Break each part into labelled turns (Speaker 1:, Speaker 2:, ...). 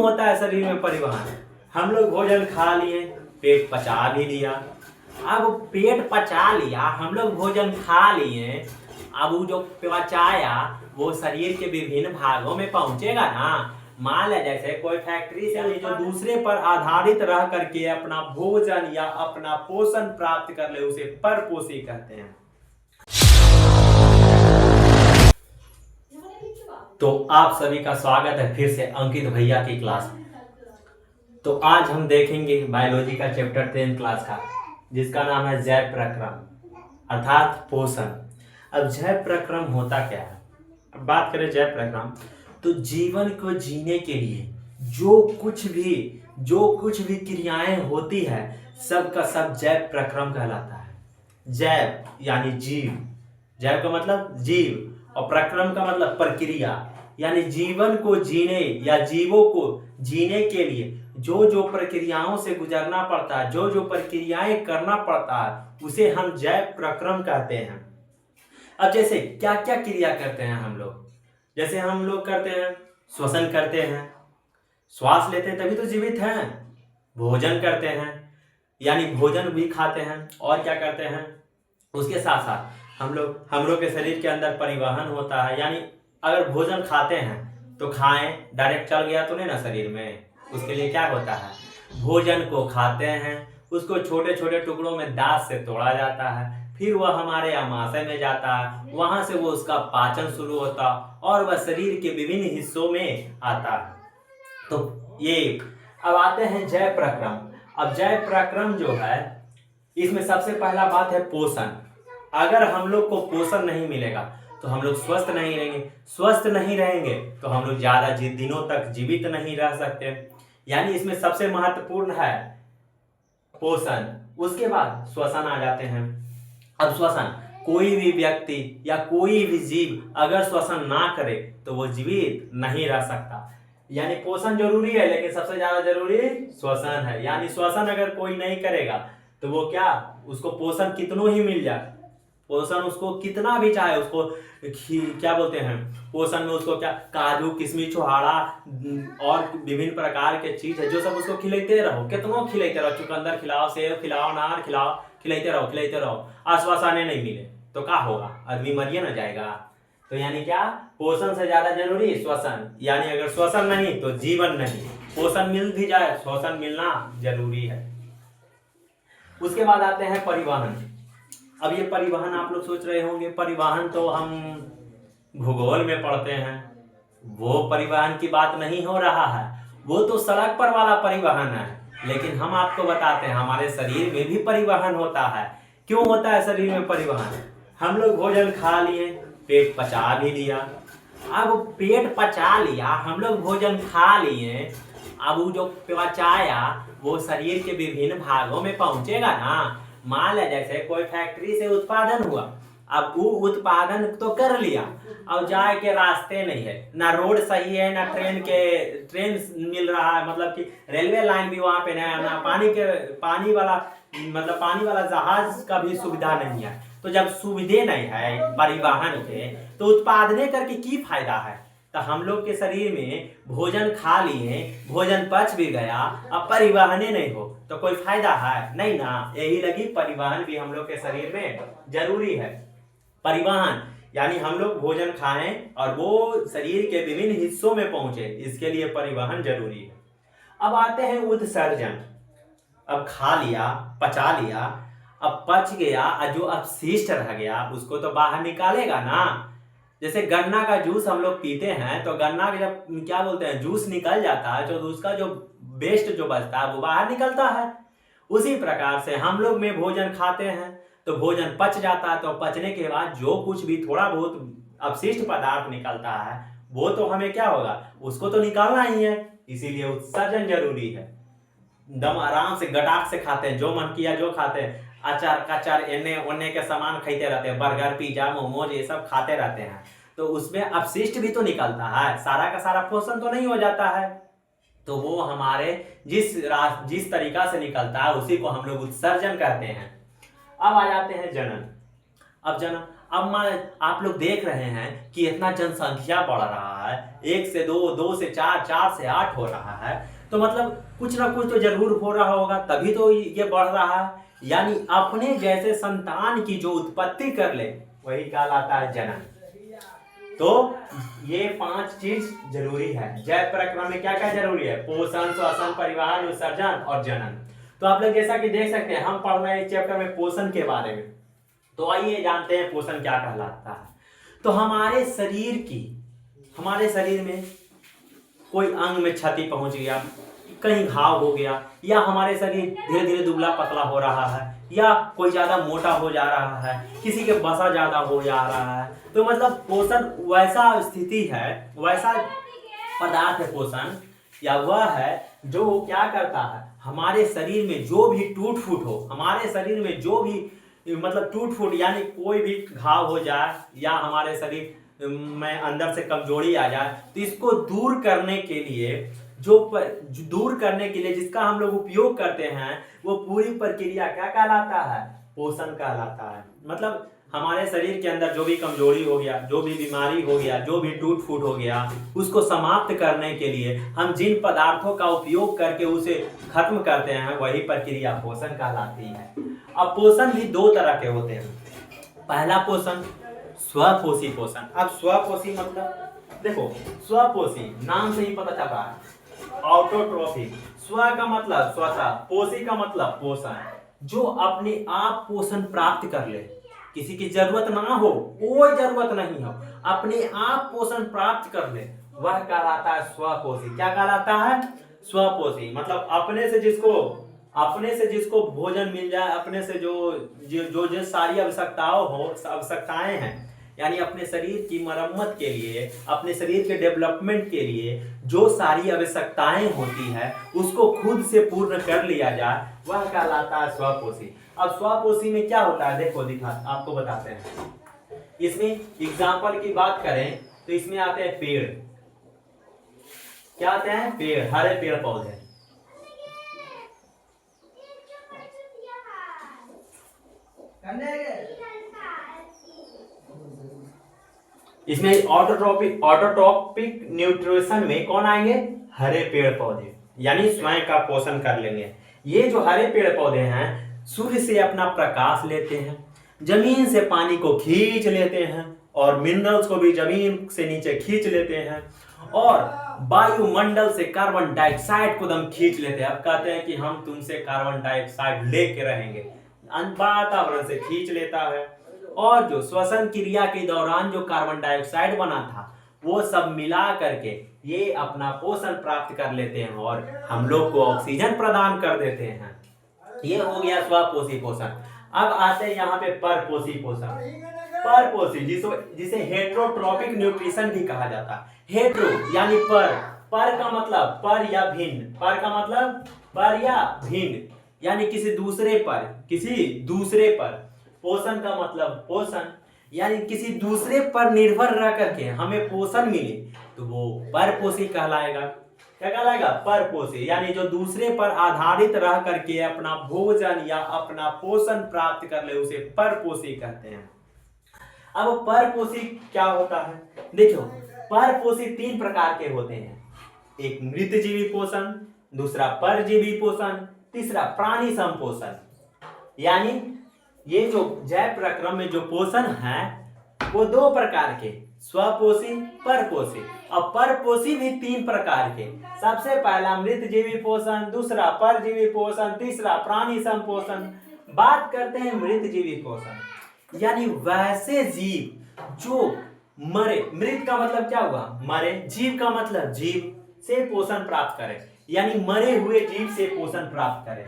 Speaker 1: होता है शरीर में परिवहन। हम लोग भोजन खा लिए, पेट पचा भी लिया। अब पेट पचा लिया, हम लोग भोजन खा लिए, अब वो जो पचाया वो शरीर के विभिन्न भागों में पहुंचेगा ना। मान लिया जैसे कोई फैक्ट्री से जो दूसरे पर आधारित रह करके अपना भोजन या अपना पोषण प्राप्त कर ले, उसे परपोषी कहते हैं। तो आप सभी का स्वागत है फिर से अंकित भैया की क्लास में। तो आज हम देखेंगे बायोलॉजी का चैप्टर 10 क्लास का, जिसका नाम है जैव प्रक्रम अर्थात पोषण। अब जैव प्रक्रम होता क्या है? अब बात करें जैव प्रक्रम, तो जीवन को जीने के लिए जो कुछ भी क्रियाएं होती है, सब का सब जैव प्रक्रम कहलाता है। जैव यानी जीव, जैव का मतलब जीव और प्रक्रम का मतलब प्रक्रिया, यानी जीवन को जीने या जीवों को जीने के लिए जो प्रक्रियाओं से गुजरना पड़ता है, जो प्रक्रियाएं करना पड़ता है, उसे हम जैव प्रक्रम कहते हैं। अब जैसे क्या क्या क्रिया करते हैं हम लोग? जैसे हम लोग करते हैं, श्वसन करते हैं, श्वास लेते हैं तभी तो जीवित हैं। भोजन करते हैं यानी भोजन भी खाते हैं, और क्या करते हैं? उसके साथ साथ हम लोग के शरीर के अंदर परिवहन होता है, यानी अगर भोजन खाते हैं तो खाएं, डायरेक्ट चल गया तो नहीं ना शरीर में। उसके लिए क्या होता है? भोजन को खाते हैं, उसको छोटे छोटे टुकड़ों में दांत से तोड़ा जाता है, फिर वह हमारे आमाशय में जाता है, वहां से वो उसका पाचन शुरू होता और वह शरीर के विभिन्न हिस्सों में आता है। तो ये अब आते हैं जैव प्रक्रम। अब जैव प्रक्रम जो है, इसमें सबसे पहला बात है पोषण। अगर हम लोग को पोषण नहीं मिलेगा तो हम लोग स्वस्थ नहीं रहेंगे, स्वस्थ नहीं रहेंगे तो हम लोग ज्यादा दिनों तक जीवित नहीं रह सकते। यानी इसमें सबसे महत्वपूर्ण है पोषण। उसके बाद श्वसन आ जाते हैं। अब श्वसन, कोई भी व्यक्ति या कोई भी जीव अगर श्वसन ना करे तो वो जीवित नहीं रह सकता। यानी पोषण जरूरी है, लेकिन सबसे ज्यादा जरूरी श्वसन है। यानी श्वसन अगर कोई नहीं करेगा तो वो क्या, उसको पोषण कितनों ही मिल जाए, पोषण उसको कितना भी चाहे, उसको क्या बोलते हैं पोषण में, उसको क्या काजू किशमिश छुहाड़ा और विभिन्न प्रकार के चीज है जो सब उसको खिलाते रहो, कितनों खिलाते रहो, चुकंदर खिलाओ, सेब खिलाओ, अनार खिलाओ, खिलाते रहो, आश्वासन नहीं मिले तो क्या होगा? आदमी मरिए ना जाएगा। तो यानी क्या, पोषण से ज्यादा जरूरी श्वसन। यानी अगर श्वसन नहीं तो जीवन नहीं, पोषण मिल भी जाए श्वसन मिलना जरूरी है। उसके बाद आते हैं परिवहन। अब ये परिवहन आप लोग सोच रहे होंगे, परिवहन तो हम भूगोल में पढ़ते हैं, वो परिवहन की बात नहीं हो रहा है, वो तो सड़क पर वाला परिवहन है। लेकिन हम आपको बताते हैं हमारे शरीर में भी परिवहन होता है। क्यों होता है शरीर में परिवहन? हम लोग भोजन खा लिए, पेट पचा भी लिया। अब पेट पचा लिया, हम लोग भोजन खा लिए, अब वो जो पचाया वो शरीर के विभिन्न भागों में पहुंचेगा ना। मान लिया जैसे कोई फैक्ट्री से उत्पादन हुआ, अब वो उत्पादन तो कर लिया, अब जाए के रास्ते नहीं है, ना रोड सही है, ना ट्रेन मिल रहा है, मतलब कि रेलवे लाइन भी वहां पे नहीं है, ना पानी वाला जहाज का भी सुविधा नहीं है। तो जब सुविधे नहीं है परिवहन के, तो उत्पादने करके की फायदा है? तो हम लोग के शरीर में भोजन खा लिए, भोजन पच भी गया, अब परिवहन नहीं हो तो कोई फायदा है नहीं ना। यही लगी परिवहन भी हम लोग के शरीर में जरूरी है। परिवहन यानी हम लोग भोजन खाएं और वो शरीर के विभिन्न हिस्सों में पहुंचे, इसके लिए परिवहन जरूरी है। अब आते हैं उत्सर्जन। अब खा लिया, पचा लिया, अब पच गया, जो अपशिष्ट रह गया उसको तो बाहर निकालेगा ना। जैसे गन्ना का जूस हम लोग पीते हैं, तो गन्ना का जब क्या बोलते हैं जूस निकल जाता है, तो उसका जो वेस्ट जो बचता है वो बाहर निकलता है। उसी प्रकार से हम लोग में भोजन खाते हैं तो भोजन पच जाता है, तो पचने के बाद जो कुछ भी थोड़ा बहुत अपशिष्ट पदार्थ निकलता है वो तो हमें क्या होगा, उसको तो निकालना ही है। इसीलिए उत्सर्जन जरूरी है। दम आराम से गटाक से खाते हैं, जो मन किया जो खाते हैं, अचार कचार एने ओने के सामान खाते रहते हैं, बर्गर पिज्जा मोमोज ये सब खाते रहते हैं, तो उसमें अपशिष्ट भी तो निकलता है, सारा का सारा पोषण तो नहीं हो जाता है। तो वो हमारे जिस तरीका से निकलता है उसी को हम लोग उत्सर्जन कहते हैं। अब आ जाते हैं जनन। अब आप लोग देख रहे हैं कि इतना जनसंख्या बढ़ रहा है, 1 से 2, 2 से 4, 4 से 8 हो रहा है, तो मतलब कुछ ना कुछ तो जरूर हो रहा होगा, तभी तो ये बढ़ रहा है। यानी अपने जैसे संतान की जो उत्पत्ति कर ले वही कहलाता है जनन। तो ये 5 चीज जरूरी है। जैव प्रक्रम में क्या क्या जरूरी है? पोषण, श्वसन, परिवहन, उत्सर्जन और जनन। तो आप लोग जैसा कि देख सकते हैं, हम पढ़ रहे हैं इस चैप्टर में पोषण के बारे में। तो आइए जानते हैं पोषण क्या कहलाता है। तो हमारे शरीर में कोई अंग में क्षति पहुंच गया, कहीं घाव हो गया, या हमारे शरीर धीरे धीरे दुबला पतला हो रहा है, या कोई ज्यादा मोटा हो जा रहा है, किसी के वसा ज्यादा हो जा रहा है, तो मतलब पोषण वैसा स्थिति है, वैसा पदार्थ है पोषण, या वह है जो क्या करता है, हमारे शरीर में जो भी टूट फूट हो, हमारे शरीर में जो भी मतलब टूट फूट यानी कोई भी घाव हो जाए, या हमारे शरीर में अंदर से कमजोरी आ जाए, तो इसको दूर करने के लिए जिसका हम लोग उपयोग करते हैं, वो पूरी प्रक्रिया क्या कहलाता है? पोषण कहलाता है। मतलब हमारे शरीर के अंदर जो भी कमजोरी हो गया, जो भी बीमारी हो गया, जो भी टूट फूट हो गया, उसको समाप्त करने के लिए हम जिन पदार्थों का उपयोग करके उसे खत्म करते हैं, वही प्रक्रिया पोषण कहलाती है। अब पोषण भी 2 तरह के होते हैं। पहला पोषण स्वपोषी पोषण। अब स्वपोषी मतलब देखो, स्वपोषी नाम से ही पता चल रहा है, ऑटोट्रॉफिक। स्व का मतलब स्वतः, पोषी का मतलब पोषण, जो अपने आप पोषण प्राप्त कर ले, किसी की जरूरत ना हो, कोई जरूरत नहीं हो, अपने आप पोषण प्राप्त कर ले, वह कहलाता है स्वपोषी। क्या कहलाता है? स्वपोषी। मतलब अपने से जिसको भोजन मिल जाए, अपने से जो सारी आवश्यकताएं हैं, यानी अपने शरीर की मरम्मत के लिए, अपने शरीर के डेवलपमेंट के लिए जो सारी आवश्यकताएं होती है, उसको खुद से पूर्ण कर लिया जाए, वह कहलाता है स्वपोषी। अब स्वपोषी में क्या होता है, देखो आपको बताते हैं। इसमें एग्जाम्पल की बात करें तो इसमें आते हैं पेड़। क्या आते हैं? पेड़, हरे पेड़ पौधे। इसमें ऑटोट्रॉपिक न्यूट्रिशन में कौन आएंगे? हरे पेड़ पौधे, यानी स्वयं का पोषण कर लेंगे। ये जो हरे पेड़ पौधे हैं, सूर्य से अपना प्रकाश लेते हैं, जमीन से पानी को खींच लेते हैं, और मिनरल्स को भी जमीन से नीचे खींच लेते हैं, और वायुमंडल से कार्बन डाइऑक्साइड को दम खींच लेते हैं। अब कहते हैं कि हम तुमसे कार्बन डाइऑक्साइड लेके रहेंगे, वातावरण से खींच लेता है, और जो श्वसन क्रिया के दौरान जो कार्बन डाइऑक्साइड बना था, वो सब मिला करके ये अपना पोषण प्राप्त कर लेते हैं, और हम लोग को ऑक्सीजन प्रदान कर देते हैं। ये हो गया स्वपोषी पोषण। अब आते हैं यहाँ पे परपोषी पोषण। परपोषी जिसे हेटेरोट्रॉपिक न्यूट्रिशन भी कहा जाता है। हेटेरो यानी पर का मतलब पर या भिन्न, पर का मतलब पर या भिन्न, यानी किसी दूसरे पर। पोषण का मतलब पोषण, यानी किसी दूसरे पर निर्भर रह करके हमें पोषण मिले, तो वो परपोषी कहलाएगा। क्या कहलाएगा? परपोषी, यानी जो दूसरे पर आधारित रह करके अपना भोजन या अपना पोषण प्राप्त कर ले, उसे परपोषी कहते हैं। अब परपोषी क्या होता है? देखो, परपोषी 3 प्रकार के होते हैं। एक मृतजीवी पोषण, दूसरा परजीवी पोषण, तीसरा प्राणी संपोषण। यानी ये जो जैव प्रक्रम में जो पोषण है, वो 2 प्रकार के, स्वपोषी, परपोषी। अब परपोषी भी 3 प्रकार के। सबसे पहला मृतजीवी पोषण, दूसरा परजीवी पोषण, तीसरा प्राणी संपोषण। बात करते हैं मृतजीवी पोषण, यानी वैसे जीव जो मरे, मृत का मतलब क्या हुआ? मरे, जीव का मतलब जीव से पोषण प्राप्त करे, यानी मरे हुए जीव से पोषण प्राप्त करे।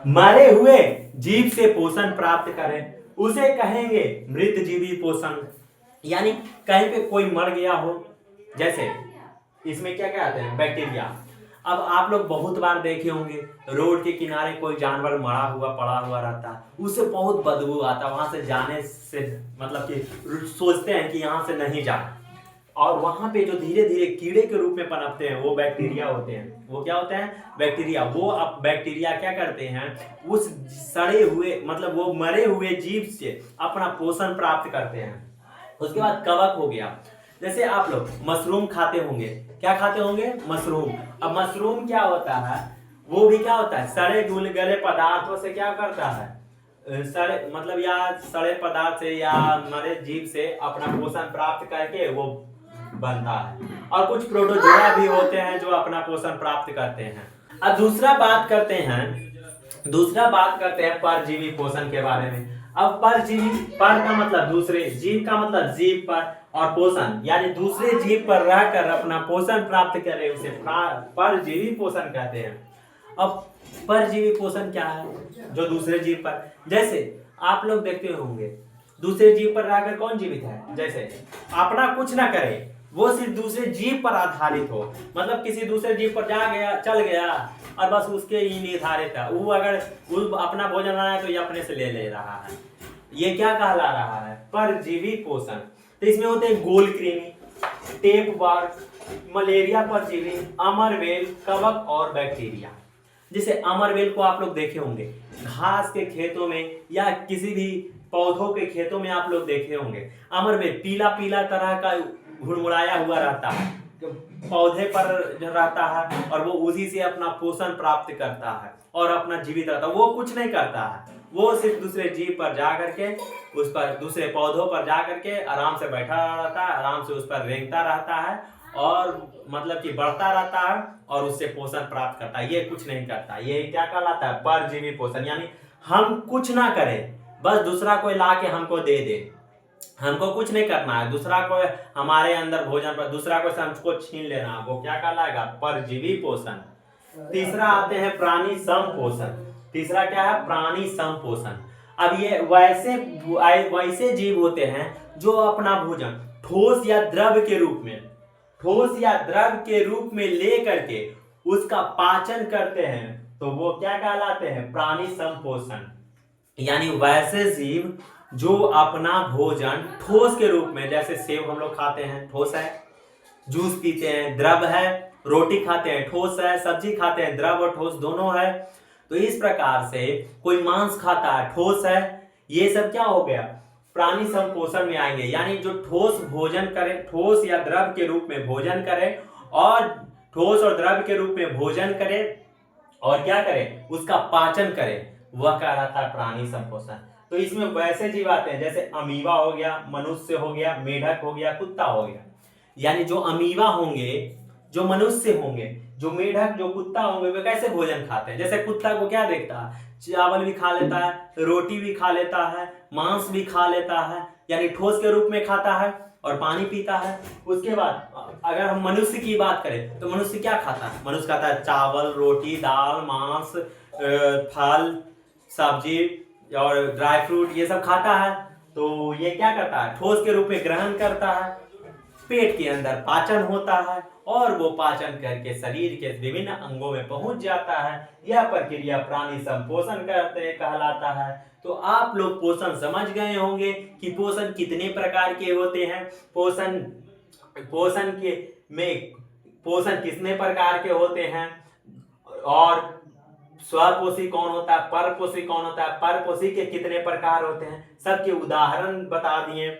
Speaker 1: मरे हुए जीव से पोषण प्राप्त करें, उसे कहेंगे मृतजीवी पोषण। यानी कहीं पे कोई मर गया हो, जैसे इसमें क्या क्या आते हैं? बैक्टीरिया। अब आप लोग बहुत बार देखे होंगे, रोड के किनारे कोई जानवर मरा हुआ पड़ा हुआ रहता है, उससे बहुत बदबू आता है, वहां से जाने से मतलब कि सोचते हैं कि यहाँ से नहीं जाना। और वहां पे जो धीरे धीरे कीड़े के रूप में पनपते हैं वो बैक्टीरिया होते हैं। वो क्या होते हैं? बैक्टीरिया। वो अब बैक्टीरिया क्या करते हैं, उस सड़े हुए मतलब वो मरे हुए जीव से अपना पोषण प्राप्त करते हैं। उसके बाद कवक हो गया। जैसे आप लोग मशरूम खाते होंगे, क्या खाते होंगे? मशरूम। अब मशरूम क्या होता है, वो भी क्या होता है, सड़े गले पदार्थों से क्या करता है, सड़े मतलब या सड़े पदार्थ से या मरे जीव से अपना पोषण प्राप्त करके वो बनता है। और कुछ प्रोटोजोआ भी होते हैं जो अपना पोषण प्राप्त करते हैं। अब दूसरा बात करते हैं परजीवी पोषण के बारे में। अब परजीवी, पर का मतलब दूसरे, जीव का मतलब जीव पर, और पोषण यानी दूसरे जीव पर रहकर अपना पोषण प्राप्त करे उसे परजीवी पोषण कहते हैं। अब परजीवी पोषण क्या है? जो दूसरे जीव पर, जैसे आप लोग देखते होंगे दूसरे जीव पर रहकर कौन जीवित है? जैसे अपना कुछ ना करे, वो सिर्फ दूसरे जीव पर आधारित हो, मतलब किसी दूसरे जीव पर जा गया, चल गया और बस उसके ही निर्धारित है। वो अगर वो अपना भोजन बनाना है तो ये अपने से ले रहा है। ये क्या कहला रहा है? परजीवी पोषण। तो इसमें होते हैं गोल कृमि, टेप वर्म, मलेरिया परजीवी, अमरवेल, कवक और बैक्टीरिया। जैसे अमरवेल को आप लोग देखे होंगे घास के खेतों में या किसी भी पौधों के खेतों में आप लोग देखे होंगे। अमरवेल पीला पीला तरह का घुड़मुड़ाया हुआ रहता है, पौधे पर रहता है और वो उसी से अपना पोषण प्राप्त करता है और अपना जीवित रहता है। वो कुछ नहीं करता है, वो सिर्फ दूसरे जीव पर जा करके, उस पर दूसरे पौधों पर जा करके आराम से बैठा रहता है, आराम से उस पर रेंगता रहता है और मतलब कि बढ़ता रहता है और उससे पोषण प्राप्त करता है। ये कुछ नहीं करता। ये क्या कहलाता है? परजीवी पोषण। यानी हम कुछ ना करें, बस दूसरा कोई ला के हमको दे दे, हमको कुछ नहीं करना है, दूसरा को हमारे अंदर भोजन पर दूसरा को हमको छीन लेना, वो क्या कहलाएगा? परजीवी पोषण। तीसरा आते हैं प्राणी संपोषण। तीसरा क्या है? प्राणी संपोषण। अब ये वैसे जीव होते हैं जो अपना भोजन ठोस या द्रव के रूप में ले करके उसका पाचन करते हैं, तो वो क्या कहलाते हैं? प्राणी संपोषण। यानी वैसे जीव जो अपना भोजन ठोस के रूप में, जैसे सेब हम लोग खाते हैं ठोस है, जूस पीते हैं द्रव है, रोटी खाते हैं ठोस है, सब्जी खाते हैं द्रव और ठोस दोनों है। तो इस प्रकार से कोई मांस खाता है ठोस है। ये सब क्या हो गया? प्राणी संपोषण में आएंगे। यानी जो ठोस भोजन करे, ठोस या द्रव के रूप में भोजन करे और ठोस और द्रव के रूप में भोजन करे और क्या करे? उसका पाचन करे, वह कहलाता है प्राणी संपोषण। तो इसमें वैसे जीव आते हैं जैसे अमीबा हो गया, मनुष्य हो गया, मेढक हो गया, कुत्ता हो गया। यानी जो अमीबा होंगे, जो मनुष्य होंगे, जो मेढक, जो कुत्ता होंगे, वे कैसे भोजन खाते हैं? जैसे कुत्ता को क्या देखता है? चावल भी खा लेता है, रोटी भी खा लेता है, मांस भी खा लेता है, यानी ठोस के रूप में खाता है और पानी पीता है। उसके बाद अगर हम मनुष्य की बात करें तो मनुष्य क्या खाता है? मनुष्य खाता है चावल, रोटी, दाल, मांस, फल, सब्जी और ड्राई फ्रूट, ये सब खाता है। तो ये क्या करता है? ठोस के रूप में ग्रहण करता है, पेट के अंदर पाचन होता है और वो पाचन करके शरीर के विभिन्न अंगों में पहुंच जाता है। यह प्रक्रिया प्राणी संपोषण कहलाता है। तो आप लोग पोषण समझ गए होंगे कि पोषण कितने प्रकार के होते हैं, पोषण कितने प्रकार के होते हैं और स्वपोषी कौन होता है, परपोषी कौन होता है, परपोषी के कितने प्रकार होते हैं, सबके उदाहरण बता दिए।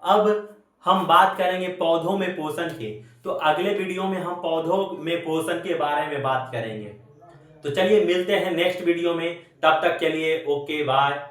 Speaker 1: अब हम बात करेंगे पौधों में पोषण के, तो अगले वीडियो में हम पौधों में पोषण के बारे में बात करेंगे। तो चलिए मिलते हैं नेक्स्ट वीडियो में, तब तक के लिए ओके बाय।